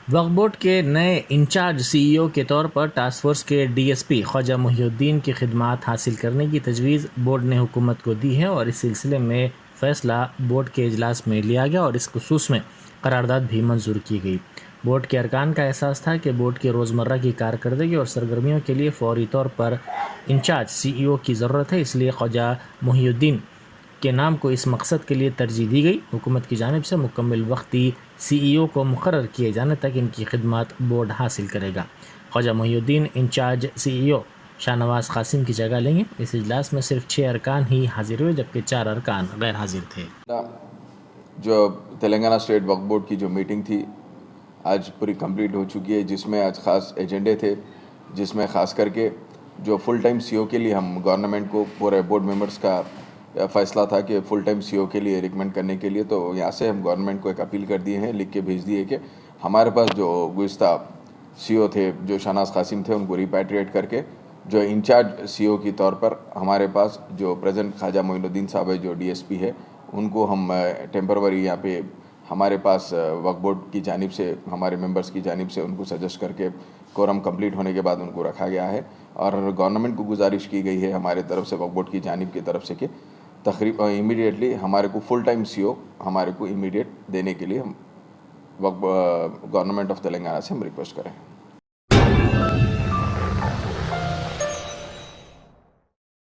وقف بورڈ کے نئے انچارج سی ای او کے طور پر ٹاسک فورس کے ڈی ایس پی خواجہ محی الدین کی خدمات حاصل کرنے کی تجویز بورڈ نے حکومت کو دی ہے اور اس سلسلے میں فیصلہ بورڈ کے اجلاس میں لیا گیا اور اس خصوص میں قرارداد بھی منظور کی گئی۔ بورڈ کے ارکان کا احساس تھا کہ بورڈ کی روزمرہ کی کارکردگی اور سرگرمیوں کے لیے فوری طور پر انچارج سی ای او کی ضرورت ہے، اس لیے خواجہ محی الدین کے نام کو اس مقصد کے لیے ترجیح دی گئی۔ حکومت کی جانب سے مکمل وقتی سی ای او کو مقرر کیے جانے تک ان کی خدمات بورڈ حاصل کرے گا۔ خواجہ محی الدین انچارج سی ای او شاہ نواز قاسم کی جگہ لیں گے۔ اس اجلاس میں صرف 6 ارکان ہی حاضر ہوئے جبکہ 4 ارکان غیر حاضر تھے۔ جو تلنگانہ اسٹیٹ وقف بورڈ کی جو میٹنگ تھی آج پوری کمپلیٹ ہو چکی ہے، جس میں آج خاص ایجنڈے تھے، جس میں خاص کر کے جو فل ٹائم سی او کے لیے ہم گورنمنٹ کو پورے بورڈ ممبرس کا فیصلہ تھا کہ فل ٹائم سی او کے لیے ریکمینڈ کرنے کے لیے، تو یہاں سے ہم گورنمنٹ کو ایک اپیل کر دیے ہیں، لکھ کے بھیج دیے کہ ہمارے پاس جو گزشتہ سی او تھے جو شاہ نواز قاسم تھے ان کو ریپیٹریٹ کر کے جو انچارج سی او کی طور پر ہمارے پاس جو پریزنٹ خواجہ معین الدین صاحب ہے جو ڈی ایس پی ہے، ان کو ہم ٹیمپروری یہاں پہ ہمارے پاس وقف بورڈ کی جانب سے ہمارے ممبرس کی جانب سے ان کو سجیسٹ کر کے کورم کمپلیٹ ہونے کے بعد ان کو رکھا گیا ہے، اور گورنمنٹ کو گزارش کی گئی ہے ہمارے طرف سے وقف بورڈ کی جانب کی طرف سے کہ تقریباً امیڈیٹلی ہمارے کو فل ٹائم سی او ہمارے کو امیڈیٹ دینے کے لیے ہم گورنمنٹ آف تلنگانہ سے ہم ریکویسٹ کریں۔